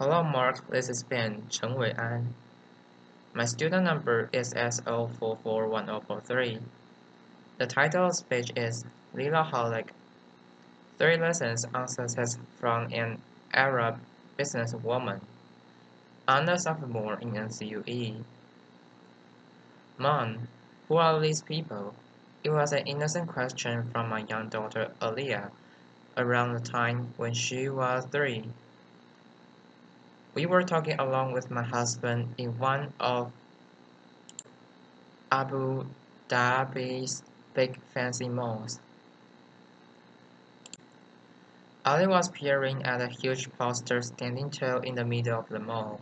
Hello Mark, this is Ben Chen An. My student number is SO441043. The title of the speech is Leila Hoteit, 3 Lessons on Success from an Arab Businesswoman. I'm a sophomore in NCUE. Mom, who are these people? It was an innocent question from my young daughter Leila around the time when she was 3. We were talking along with my husband in one of Abu Dhabi's big fancy malls. Ali was peering at a huge poster standing tall in the middle of the mall.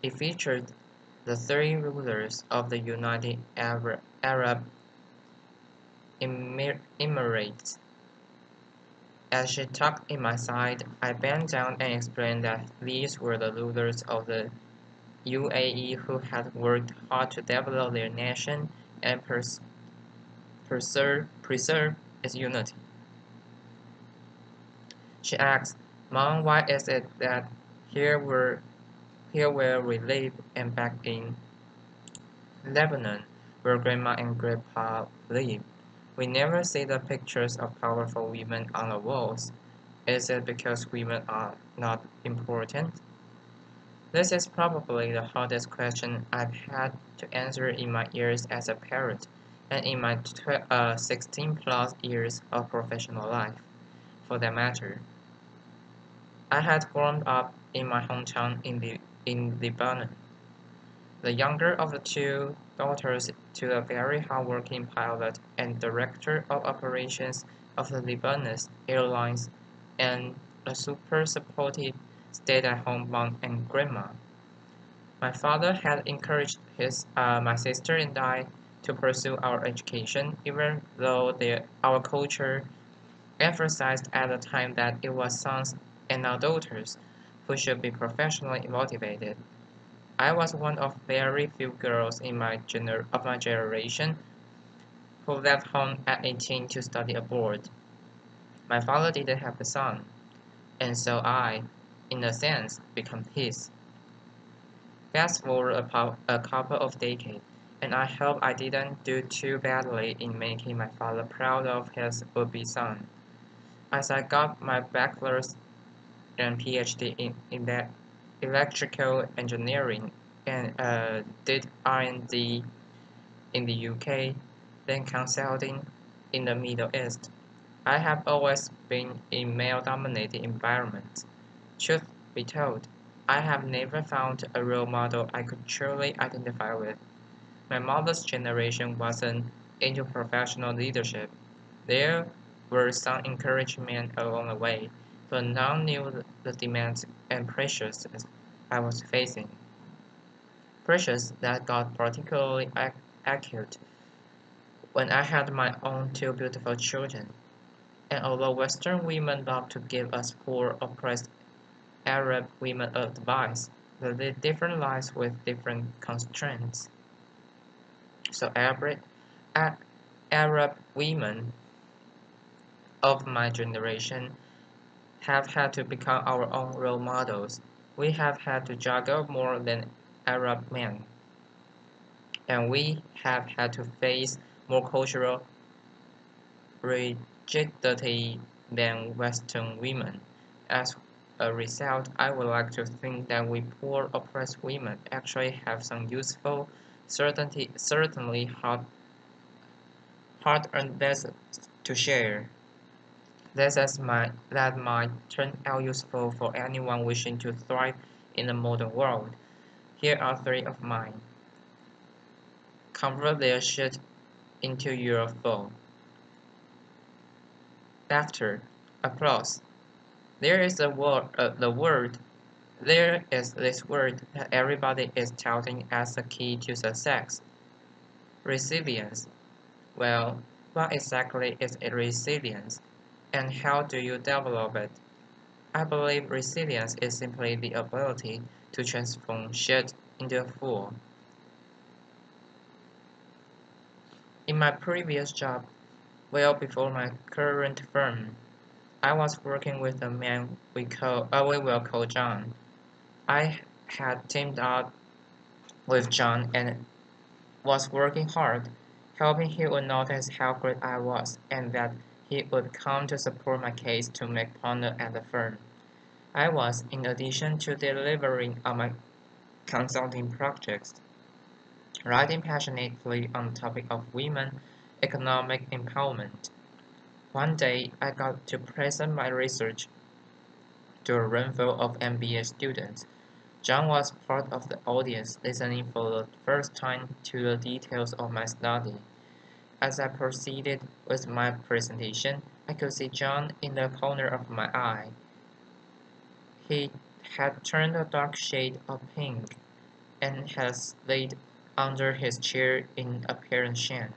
It featured the 3 rulers of the United Arab Emirates. As she tugged in my side, I bent down and explained that these were the rulers of the UAE who had worked hard to develop their nation and preserve its unity. She asked, Mom, why is it that here where we live and back in Lebanon, where Grandma and Grandpa live, we never see the pictures of powerful women on the walls? Is it because women are not important? This is probably the hardest question I've had to answer in my years as a parent and in my 16 plus years of professional life, for that matter. I had grown up in my hometown in Lebanon, the younger of the 2 daughters to a very hardworking pilot and director of operations of the Lebanese Airlines and a super supportive stay-at-home mom and grandma. My father had encouraged my sister and I to pursue our education, even though our culture emphasized at the time that it was sons and not daughters who should be professionally motivated. I was one of very few girls of my generation who left home at 18 to study abroad. My father didn't have a son, and so I, in a sense, became his. Fast forward a couple of decades, and I hope I didn't do too badly in making my father proud of his would-be son. As I got my bachelor's and PhD in that electrical engineering and did R&D in the UK, then consulting in the Middle East. I have always been in male-dominated environments. Truth be told, I have never found a role model I could truly identify with. My mother's generation wasn't into professional leadership. There were some encouragement along the way, but none knew the demands and pressures I was facing. Pressures that got particularly acute when I had my own 2 beautiful children. And although Western women love to give us poor, oppressed Arab women advice, they live different lives with different constraints. So Arab women of my generation have had to become our own role models. We have had to juggle more than Arab men, and we have had to face more cultural rigidity than Western women. As a result, I would like to think that we poor oppressed women actually have some useful, certainly hard-earned lessons to share. That might turn out useful for anyone wishing to thrive in the modern world. Here are 3 of mine. Convert their shit into your phone. Laughter, applause. There is there is this word that everybody is touting as the key to success. Resilience. Well, what exactly is resilience, and how do you develop it? I believe resilience is simply the ability to transform shit into a fool. In my previous job, well before my current firm, I was working with a man we will call John. I had teamed up with John and was working hard, hoping he would notice how great I was and that he would come to support my case to make partner at the firm. I was, in addition to delivering on my consulting projects, writing passionately on the topic of women economic empowerment. One day, I got to present my research to a roomful of MBA students. John was part of the audience, listening for the first time to the details of my study. As I proceeded with my presentation, I could see John in the corner of my eye. He had turned a dark shade of pink and had slid under his chair in apparent shame.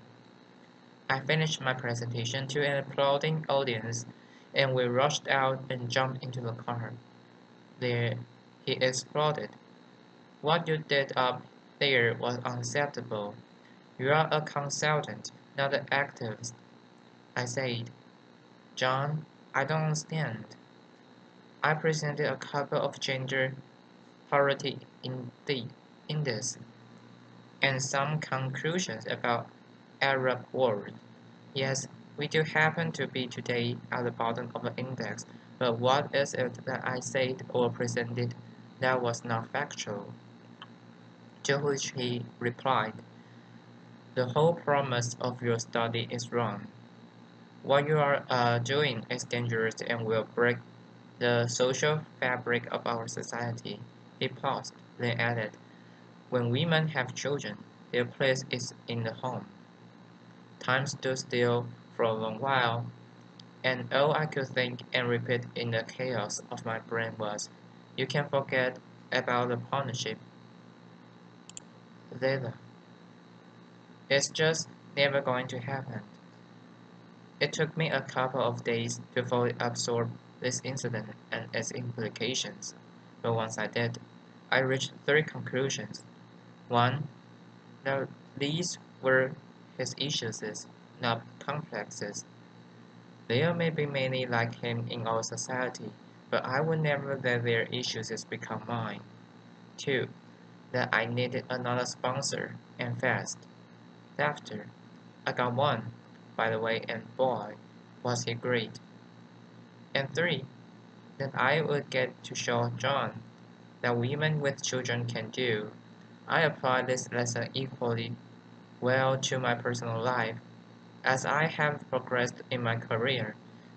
I finished my presentation to an applauding audience, and we rushed out and jumped into the car. There, he exploded. What you did up there was unacceptable. You are a consultant, not an activist, I said. John, I don't understand. I presented a couple of gender parity index and some conclusions about Arab world. Yes, we do happen to be today at the bottom of the index, but what is it that I said or presented that was not factual? To which he replied, the whole premise of your study is wrong. What you are doing is dangerous and will break the social fabric of our society. He paused, then added, when women have children, their place is in the home. Time stood still for a long while, and all I could think and repeat in the chaos of my brain was, you can forget about the partnership, Leila. It's just never going to happen. It took me a couple of days to fully absorb this incident and its implications, but once I did, I reached three conclusions. One, that these were his issues, not complexes. There may be many like him in our society, but I would never let their issues become mine. Two, that I needed another sponsor, and fast. After, I got one, by the way, and boy, was he great. And three, that I would get to show John that women with children can do. I applied this lesson equally well to my personal life. As I have progressed in my career,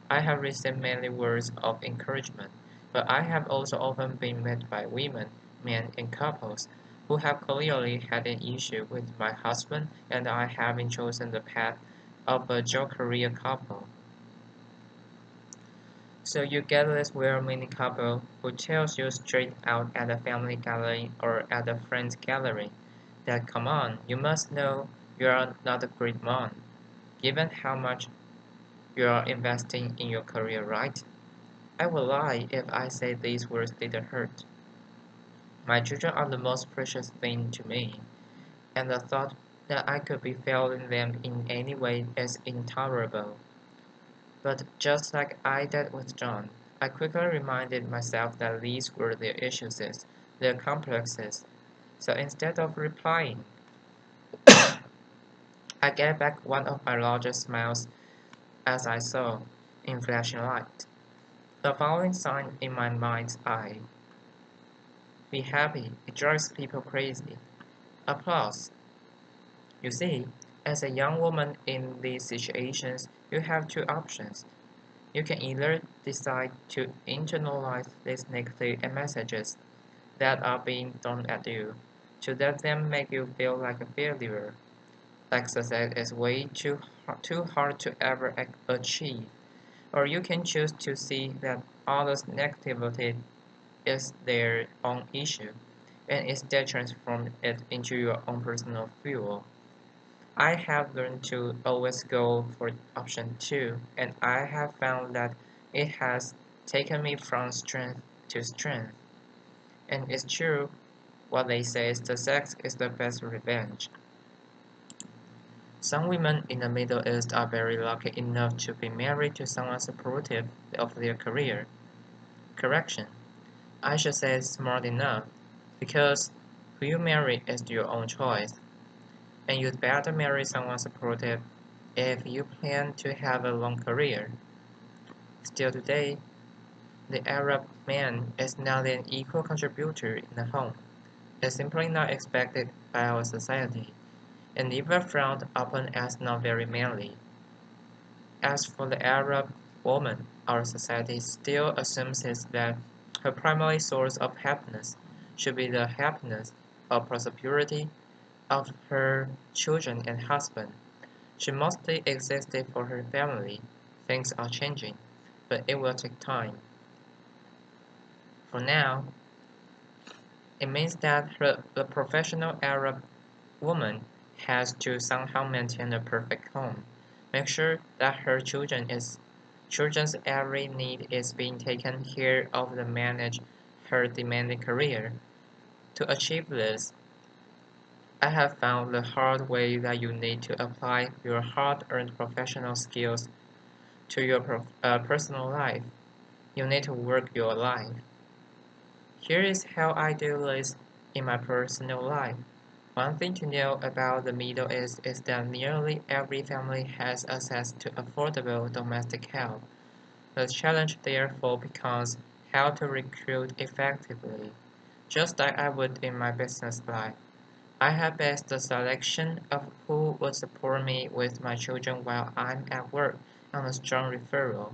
I have received many words of encouragement, but I have also often been met by women, men, and couples who have clearly had an issue with my husband and I having chosen the path of a dual career couple. So you get this well-meaning couple who tells you straight out at a family gathering or at a friend's gathering that come on, you must know you are not a great mom, given how much you are investing in your career, right? I would lie if I say these words didn't hurt. My children are the most precious thing to me, and the thought that I could be failing them in any way is intolerable. But just like I did with John, I quickly reminded myself that these were their issues, their complexes. So instead of replying, I gave back one of my largest smiles as I saw, in flashing light, the following sign in my mind's eye. Be happy, it drives people crazy. Applause. You see, as a young woman in these situations, you have two options. You can either decide to internalize these negative messages that are being thrown at you, to let them make you feel like a failure, like success is way too hard to ever achieve, or you can choose to see that others' negativity is their own issue, and instead transform it into your own personal fuel. I have learned to always go for option two, and I have found that it has taken me from strength to strength. And it's true, what they say is the sex is the best revenge. Some women in the Middle East are very lucky enough to be married to someone supportive of their career. Correction. I should say smart enough, because who you marry is your own choice, and you'd better marry someone supportive if you plan to have a long career. Still today, the Arab man is not an equal contributor in the home. It's simply not expected by our society, and even frowned upon as not very manly. As for the Arab woman, our society still assumes that her primary source of happiness should be the happiness or prosperity of her children and husband. She mostly existed for her family. Things are changing, but it will take time. For now, it means that the professional Arab woman has to somehow maintain a perfect home, make sure that her children's every need is being taken care of and manage her demanding career. To achieve this, I have found the hard way that you need to apply your hard-earned professional skills to your personal life. You need to work your life. Here is how I do this in my personal life. One thing to know about the Middle East is that nearly every family has access to affordable domestic help. The challenge therefore becomes how to recruit effectively. Just like I would in my business life, I have based the selection of who would support me with my children while I'm at work on a strong referral.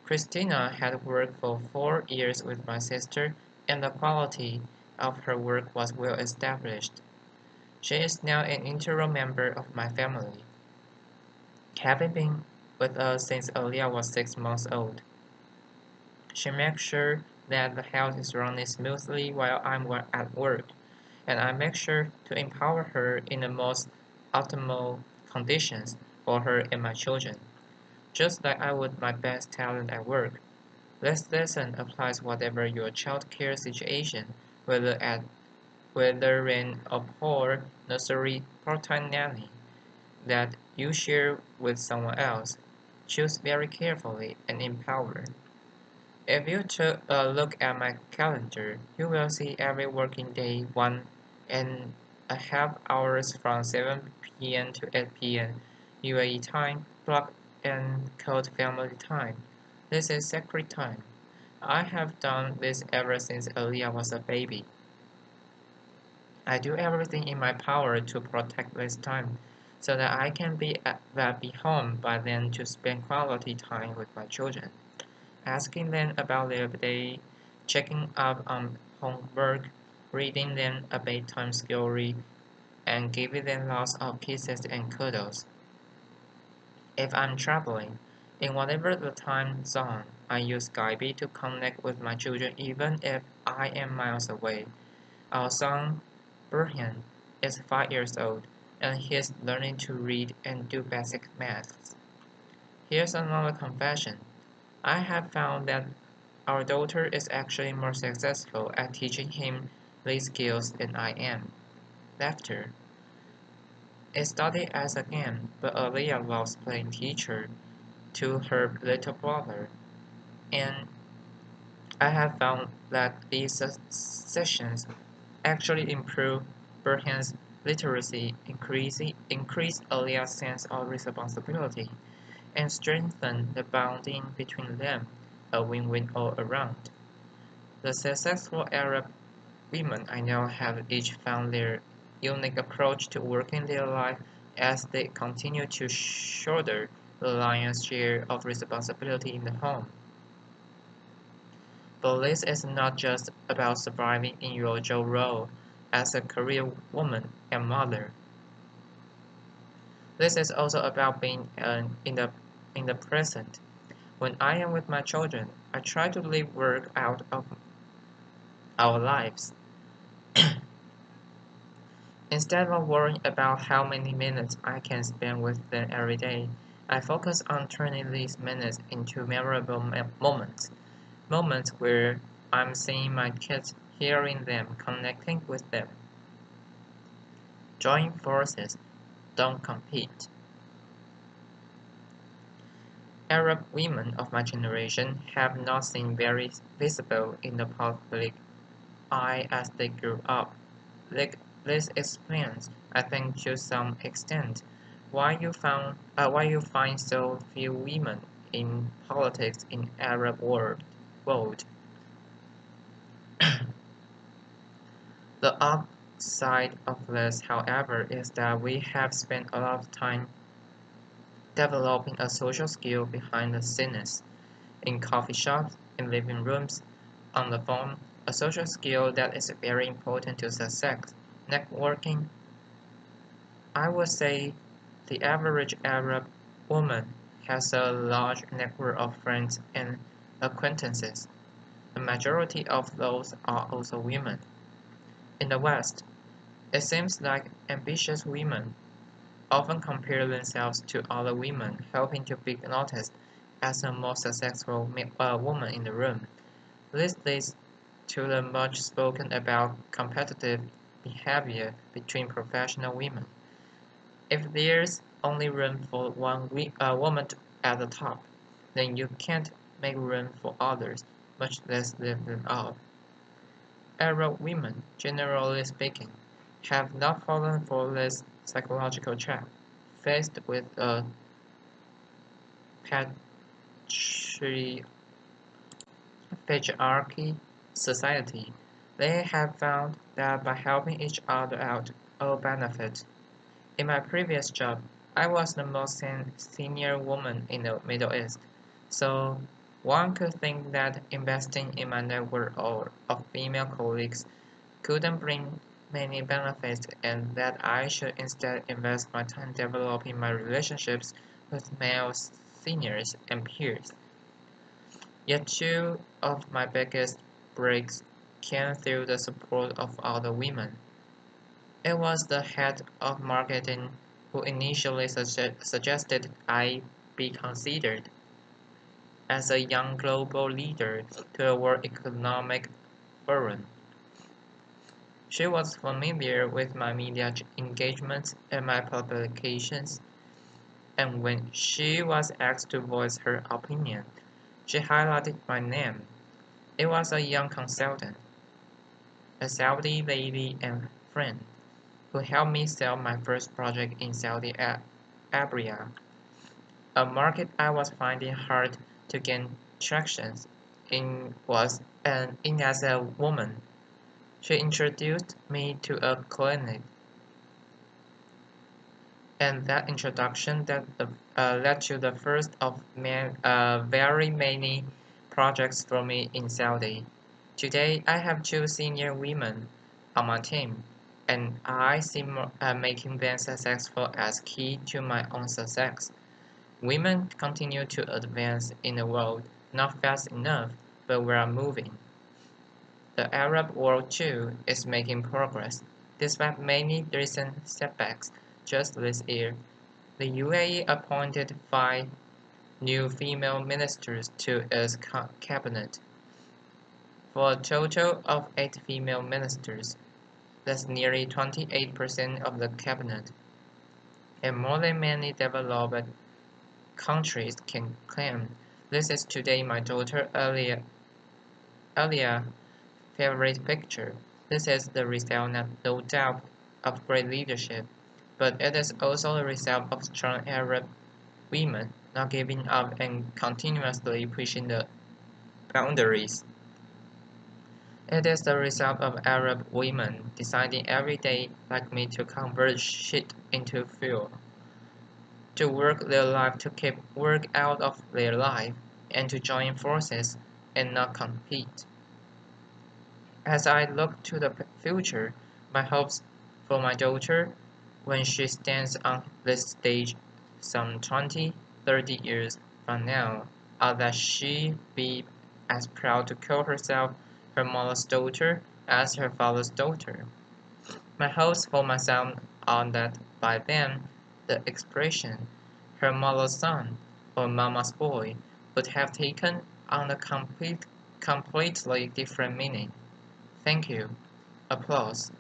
Christina had worked for 4 years with my sister, and the quality of her work was well established. She is now an integral member of my family, having been with us since Leila was 6 months old. She makes sure that the house is running smoothly while I'm at work, and I make sure to empower her in the most optimal conditions for her and my children, just like I would my best talent at work. This lesson applies whatever your child care situation, whether in a poor nursery part-time nanny that you share with someone else. Choose very carefully and empower. If you took a look at my calendar, you will see every working day 1.5 hours from 7 p.m. to 8 p.m. UAE time, block and code family time. This is sacred time. I have done this ever since Leila was a baby. I do everything in my power to protect this time so that I can be home by then to spend quality time with my children, asking them about their day, checking up on homework, reading them a bedtime story, and giving them lots of kisses and cuddles. If I'm traveling, in whatever the time zone, I use Skype to connect with my children even if I am miles away. Our son, Burhan, is 5 years old, and he's learning to read and do basic maths. Here's another confession. I have found that our daughter is actually more successful at teaching him these skills than I am. Laughter. It started as a game, but Aliyah loves playing teacher to her little brother, and I have found that these sessions actually improve Burhan's literacy, increase Aliyah's sense of responsibility, and strengthen the bonding between them, a win-win all around. The successful Arab women I know have each found their unique approach to working their life as they continue to shoulder the lion's share of responsibility in the home. But this is not just about surviving in your job role as a career woman and mother. This is also about being in the present. When I am with my children, I try to leave work out of our lives. Instead of worrying about how many minutes I can spend with them every day, I focus on turning these minutes into memorable moments. Moments where I'm seeing my kids, hearing them, connecting with them. Join forces, don't compete. Arab women of my generation have not seen very visible in the public eye as they grew up. Like, this explains, I think, to some extent, why you find so few women in politics in Arab world. The upside of this, however, is that we have spent a lot of time developing a social skill behind the scenes, in coffee shops, in living rooms, on the phone, a social skill that is very important to success. Networking, I would say the average Arab woman has a large network of friends and acquaintances. The majority of those are also women. In the West, it seems like ambitious women often compare themselves to other women, helping to be noticed as the most successful woman in the room. This leads to the much spoken about competitive behavior between professional women. If there's only room for one woman at the top, then you can't make room for others, much less lift them up. Arab women, generally speaking, have not fallen for this psychological trap. Faced with a patri- patriarchy society, they have found that by helping each other out, all benefit. In my previous job, I was the most senior woman in the Middle East, so one could think that investing in my network of female colleagues couldn't bring many benefits and that I should instead invest my time developing my relationships with male seniors and peers. Yet two of my biggest breaks came through the support of other women. It was the head of marketing who initially suggested I be considered as a young global leader to a World Economic Forum. She was familiar with my media engagements and my publications, and when she was asked to voice her opinion, she highlighted my name. It was a young consultant, a Saudi lady and friend, who helped me sell my first project in Saudi Arabia, a market I was finding hard to gain traction in as a woman. She introduced me to a clinic, and that introduction led to the first of very many projects for me in Saudi. Today, I have two senior women on my team, and I see making them successful as key to my own success. Women continue to advance in the world, not fast enough, but we are moving. The Arab world too is making progress. Despite many recent setbacks, just this year, the UAE appointed 5 new female ministers to its cabinet, for a total of 8 female ministers. That's nearly 28% of the cabinet, and more than many developed countries can claim. This is today my daughter earlier favorite picture. This is the result, no doubt, of great leadership, but it is also the result of strong Arab women not giving up and continuously pushing the boundaries. It is the result of Arab women deciding every day, like me, to convert shit into fuel, to work their life to keep work out of their life, and to join forces and not compete. As I look to the future, my hopes for my daughter, when she stands on this stage some 20, 30 years from now, are that she be as proud to call herself her mother's daughter as her father's daughter. My hopes for my son are that by then the expression her mother's son or mama's boy would have taken on a completely different meaning. Thank you. Applause.